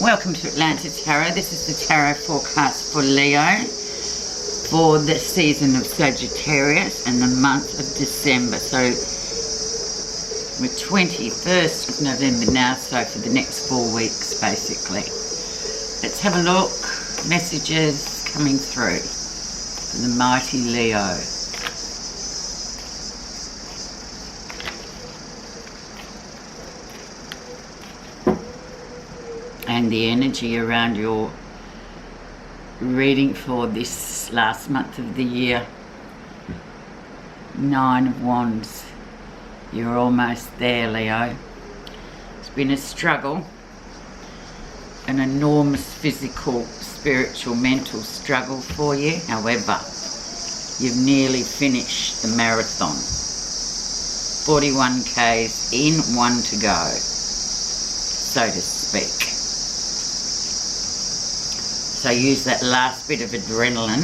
Welcome to Atlantis Tarot. This is the tarot forecast for Leo for the season of Sagittarius and the month of December. So we're 21st of November now, so for the next 4 weeks basically. Let's have a look. Messages coming through for the mighty Leo. And the energy around your reading for this last month of the year. 9 of Wands. You're almost there, Leo. It's been a struggle, an enormous physical, spiritual, mental struggle for you. However, you've nearly finished the marathon. 41 Ks in, 1 to go, so to speak. So use that last bit of adrenaline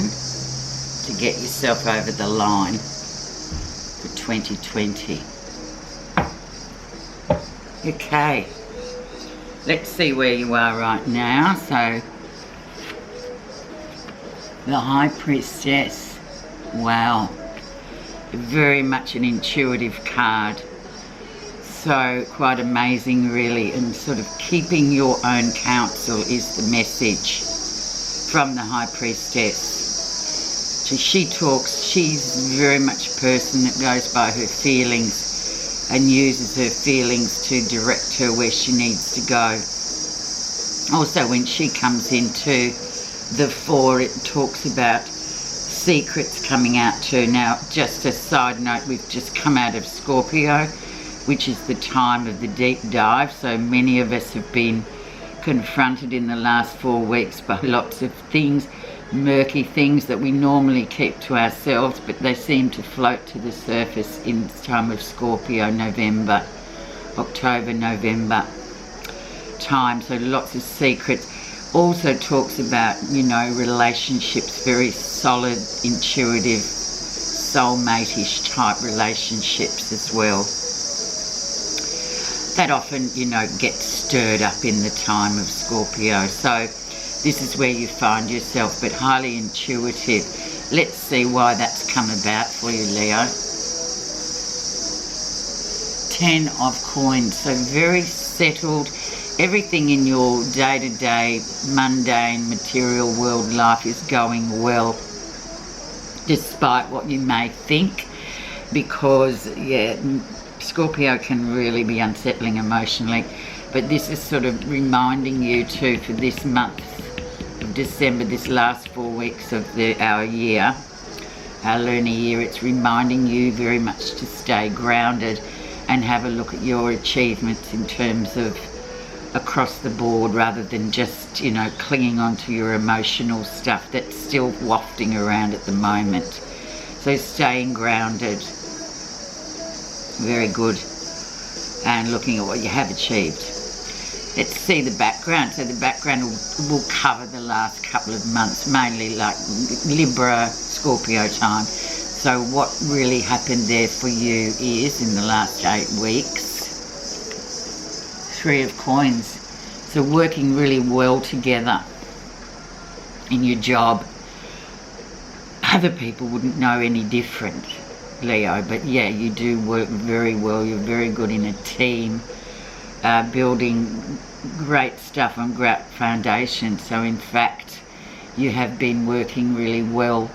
to get yourself over the line for 2020. Okay, let's see where you are right now. So, the High Priestess, wow, very much an intuitive card. So quite amazing really, and sort of keeping your own counsel is the message from the High Priestess. So she's very much a person that goes by her feelings and uses her feelings to direct her where she needs to go. Also, when she comes into the fore, it talks about secrets coming out too. Now, just a side note, we've just come out of Scorpio, which is the time of the deep dive. So many of us have been confronted in the last 4 weeks by lots of things, murky things that we normally keep to ourselves, but they seem to float to the surface in this time of Scorpio, November, October, November time. So lots of secrets. Also talks about, you know, relationships, very solid, intuitive, soulmate-ish type relationships as well. That often, you know, gets stirred up in the time of Scorpio. So this is where you find yourself, but highly intuitive. Let's see why that's come about for you, Leo. 10 of Coins. So very settled. Everything in your day-to-day, mundane, material world life is going well, despite what you may think, because, yeah, Scorpio can really be unsettling emotionally, but this is sort of reminding you too, for this month of December, this last 4 weeks of our year, our lunar year, it's reminding you very much to stay grounded and have a look at your achievements in terms of across the board, rather than just, you know, clinging on to your emotional stuff that's still wafting around at the moment. So staying grounded. Very good. And looking at what you have achieved. Let's see the background. So the background will cover the last couple of months, mainly like Libra, Scorpio time. So what really happened there for you is, in the last 8 weeks, 3 of Coins. So working really well together in your job. Other people wouldn't know any different, Leo, but yeah, you do work very well. You're very good in a team, building great stuff on great foundation. So in fact, you have been working really well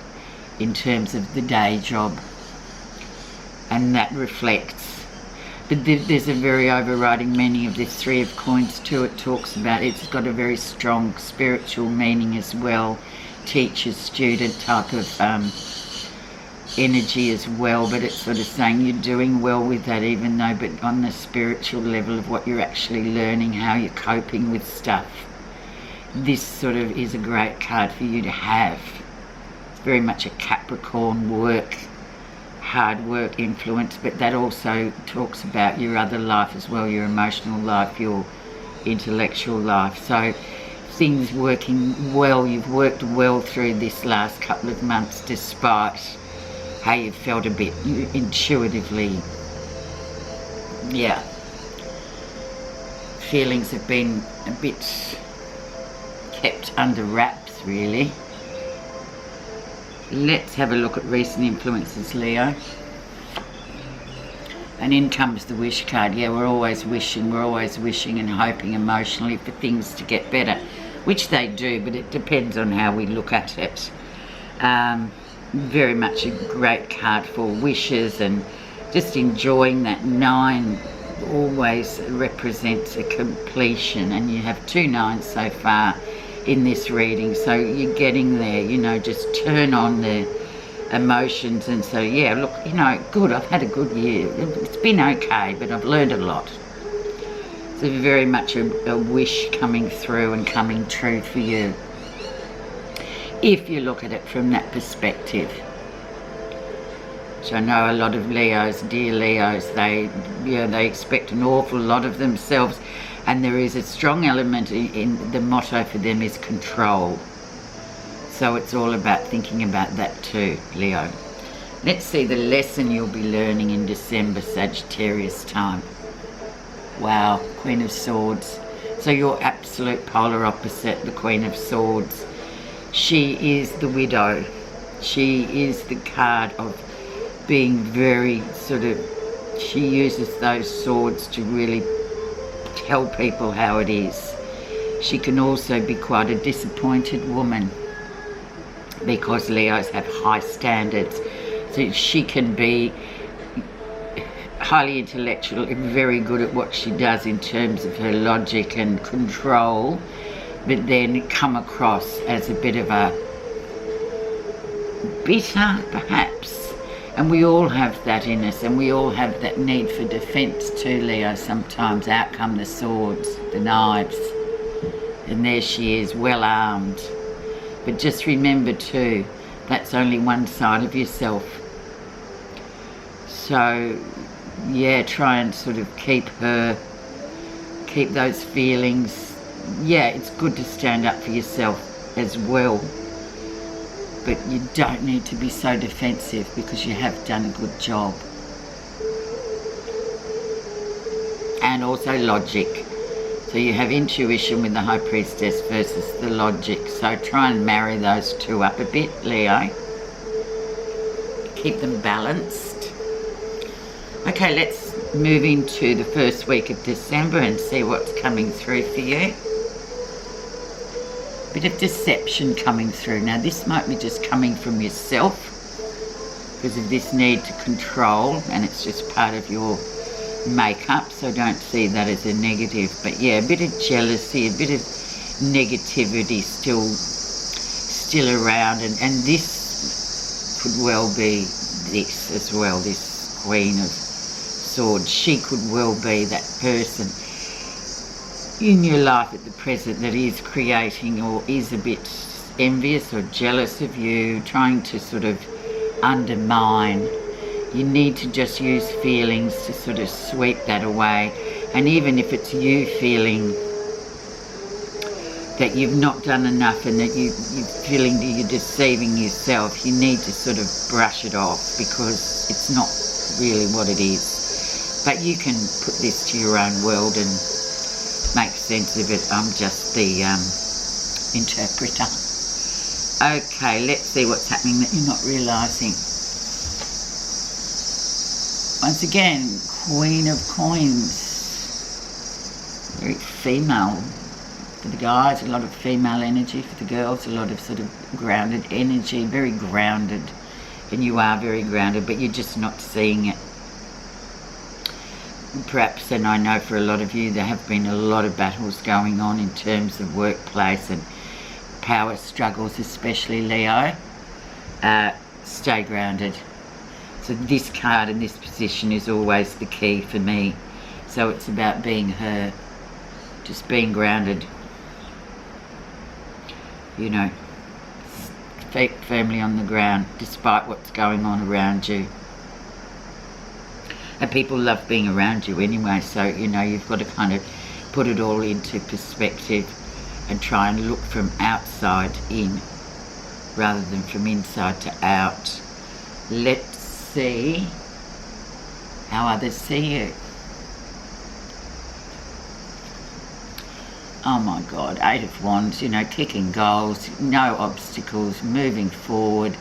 in terms of the day job, and that reflects. But there's a very overriding meaning of this 3 of Coins too. It talks about, it's got a very strong spiritual meaning as well, teacher, student type of energy as well, but it's sort of saying you're doing well with that, even though, but on the spiritual level of what you're actually learning, how you're coping with stuff. This sort of is a great card for you to have. It's very much a Capricorn work, hard work influence, but that also talks about your other life as well, your emotional life, your intellectual life. So things working well, you've worked well through this last couple of months, despite how you felt a bit intuitively, yeah, feelings have been a bit kept under wraps, really. Let's have a look at recent influences, Leo. And in comes the wish card. Yeah, we're always wishing and hoping emotionally for things to get better, which they do, but it depends on how we look at it. Very much a great card for wishes and just enjoying that. 9 always represents a completion, and you have 2 9s so far in this reading, so you're getting there. You know, just turn on the emotions and so, yeah, look, you know, good, I've had a good year. It's been okay, but I've learned a lot. So very much a wish coming through and coming true for you, if you look at it from that perspective. So I know a lot of Leos, dear Leos, they expect an awful lot of themselves, and there is a strong element in the motto for them is control. So it's all about thinking about that too, Leo. Let's see the lesson you'll be learning in December, Sagittarius time. Wow, Queen of Swords. So your absolute polar opposite, the Queen of Swords. She is the widow. She is the card of being very she uses those swords to really tell people how it is. She can also be quite a disappointed woman, because Leos have high standards. So she can be highly intellectual and very good at what she does in terms of her logic and control, but then come across as a bit of a bitter, perhaps. And we all have that in us, and we all have that need for defence too, Leo. Sometimes out come the swords, the knives, and there she is, well armed. But just remember too, that's only one side of yourself. So yeah, try and sort of keep those feelings. Yeah, it's good to stand up for yourself as well, but you don't need to be so defensive, because you have done a good job. And also logic. So you have intuition with the High Priestess versus the logic. So try and marry those two up a bit, Leo. Keep them balanced. Okay, let's move into the first week of December and see what's coming through for you. Bit of deception coming through. Now this might be just coming from yourself because of this need to control, and it's just part of your makeup, so don't see that as a negative. But yeah, a bit of jealousy, a bit of negativity still around, and this could well be this as well, this Queen of Swords. She could well be that person in your life at the present that is creating or is a bit envious or jealous of you, trying to sort of undermine. You need to just use feelings to sort of sweep that away. And even if it's you feeling that you've not done enough and that you're feeling that you're deceiving yourself, you need to sort of brush it off, because it's not really what it is. But you can put this to your own world and make sense of it. I'm just the interpreter. Okay, let's see what's happening that you're not realising. Once again, Queen of Coins. Very female. For the guys, a lot of female energy. For the girls, a lot of sort of grounded energy. Very grounded. And you are very grounded, but you're just not seeing it. Perhaps, and I know for a lot of you, there have been a lot of battles going on in terms of workplace and power struggles, especially Leo. Stay grounded. So this card in this position is always the key for me. So it's about being her, just being grounded. You know, feet firmly on the ground despite what's going on around you. And people love being around you anyway, so you know, you've got to kind of put it all into perspective and try and look from outside in rather than from inside to out. Let's see how others see you. Oh my God, Eight of Wands, you know, kicking goals, no obstacles, moving forward,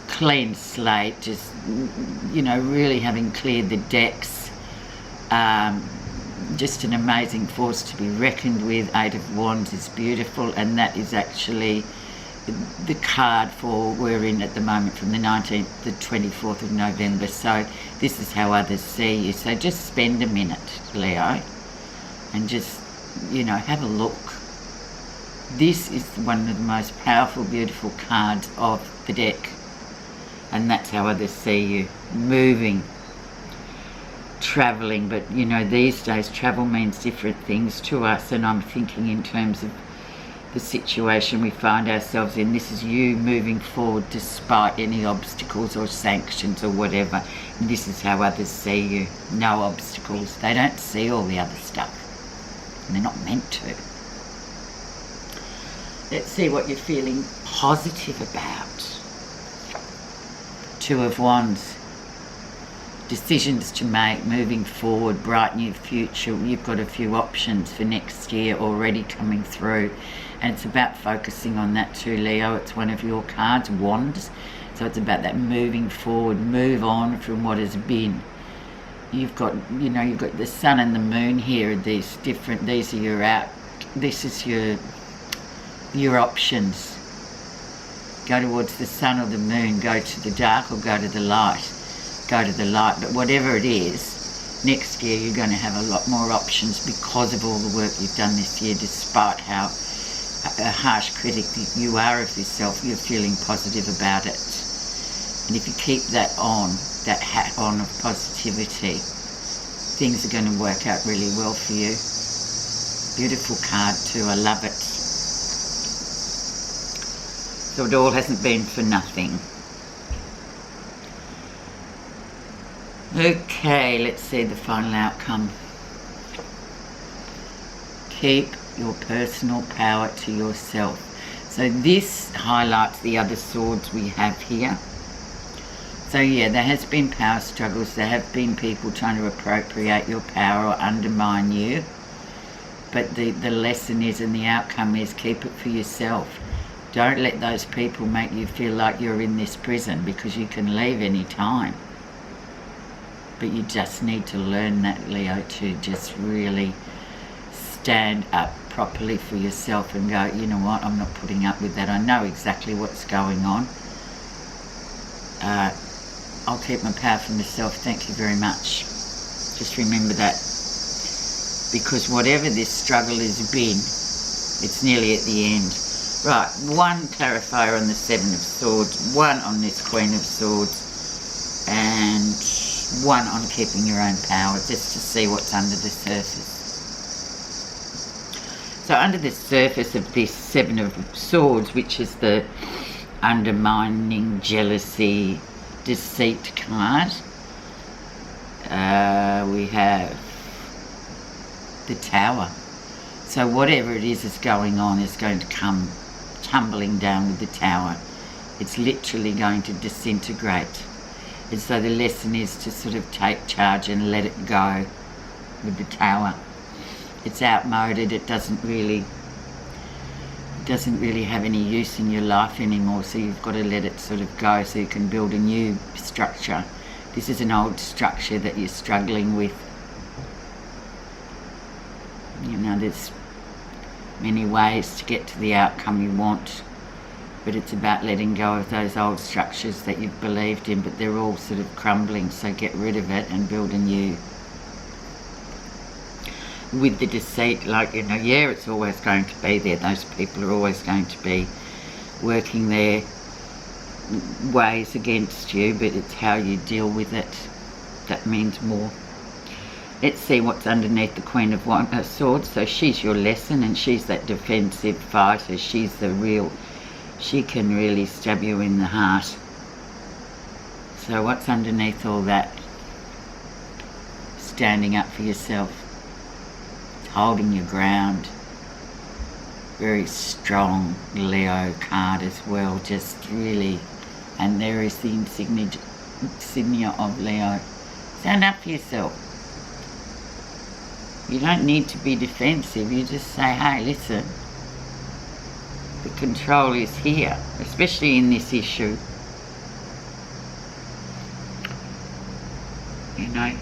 clean slate, just, you know, really having cleared the decks. Just an amazing force to be reckoned with. Eight of Wands is beautiful, and that is actually the card for we're in at the moment from the 19th to 24th of November. So this is how others see you. So just spend a minute, Leo, and just, you know, have a look. This is one of the most powerful, beautiful cards of the deck, and that's how others see you. Moving, travelling, but you know, these days travel means different things to us, and I'm thinking in terms of the situation we find ourselves in. This is you moving forward despite any obstacles or sanctions or whatever. This is how others see you. No obstacles. They don't see all the other stuff. They're not meant to. Let's see what you're feeling positive about. Two of Wands. Decisions to make, moving forward, bright new future. You've got a few options for next year already coming through. And it's about focusing on that too, Leo. It's one of your cards, Wands. So it's about that moving forward, move on from what has been. You've got, you know, you've got the sun and the moon here. These are your this is your options. Go towards the sun or the moon, go to the dark or go to the light. Go to the light, but whatever it is, next year you're going to have a lot more options because of all the work you've done this year. Despite how a harsh critic you are of yourself, you're feeling positive about it. And if you keep that on, that hat on of positivity, things are going to work out really well for you. Beautiful card too, I love it. So it all hasn't been for nothing. Okay, let's see the final outcome. Keep your personal power to yourself. So this highlights the other swords we have here. So yeah, there has been power struggles. There have been people trying to appropriate your power or undermine you. But the lesson is, and the outcome is, keep it for yourself. Don't let those people make you feel like you're in this prison, because you can leave any time. But you just need to learn that, Leo, to just really stand up properly for yourself and go, you know what, I'm not putting up with that. I know exactly what's going on. I'll keep my power for myself. Thank you very much. Just remember that. Because whatever this struggle has been, it's nearly at the end. Right, one clarifier on the Seven of Swords, one on this Queen of Swords, and one on keeping your own power, just to see what's under the surface. So under the surface of this Seven of Swords, which is the undermining, jealousy, deceit card, we have the Tower. So whatever it is that's going on is going to come tumbling down with the Tower. It's literally going to disintegrate. And so the lesson is to sort of take charge and let it go with the Tower. It's outmoded. It doesn't really have any use in your life anymore. So you've got to let it sort of go so you can build a new structure. This is an old structure that you're struggling with. You know, there's many ways to get to the outcome you want. But it's about letting go of those old structures that you've believed in, but they're all sort of crumbling, so get rid of it and build a new. With the deceit, like, you know, yeah, it's always going to be there. Those people are always going to be working their ways against you, but it's how you deal with it that means more. Let's see what's underneath the Queen of Swords. So she's your lesson, and she's that defensive fighter. She's the real... She can really stab you in the heart. So what's underneath all that? Standing up for yourself. Holding your ground. Very strong Leo card as well. Just really... And there is the insignia of Leo. Stand up for yourself. You don't need to be defensive. You just say, hey, listen, the control is here, especially in this issue. You know.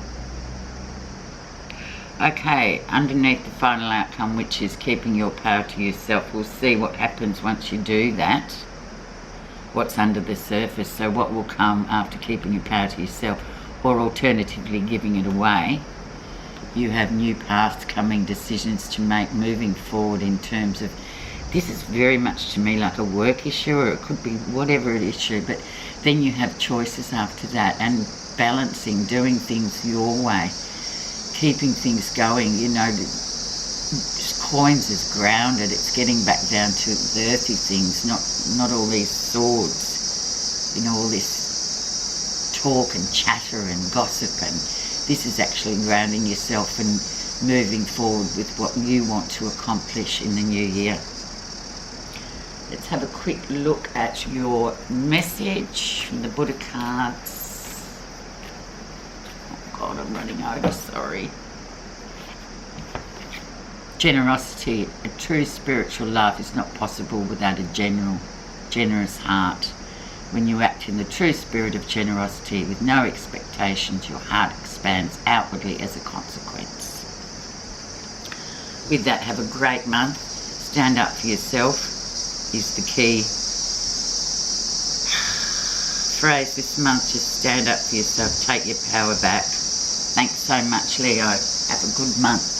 Okay, underneath the final outcome, which is keeping your power to yourself, we'll see what happens once you do that. What's under the surface, so what will come after keeping your power to yourself, or alternatively giving it away. You have new paths coming, decisions to make, moving forward in terms of, this is very much to me like a work issue, or it could be whatever issue, but then you have choices after that, and balancing, doing things your way, keeping things going. You know, coins is grounded, it's getting back down to the earthy things, not all these swords, you know, all this talk and chatter and gossip, and this is actually grounding yourself and moving forward with what you want to accomplish in the new year. Let's have a quick look at your message from the Buddha cards. Oh God, I'm running over, sorry. Generosity. A true spiritual life is not possible without a generous heart. When you act in the true spirit of generosity with no expectations, your heart expands outwardly as a consequence. With that, have a great month. Stand up for yourself is the key phrase this month. Just stand up for yourself. Take your power back. Thanks so much, Leo. Have a good month.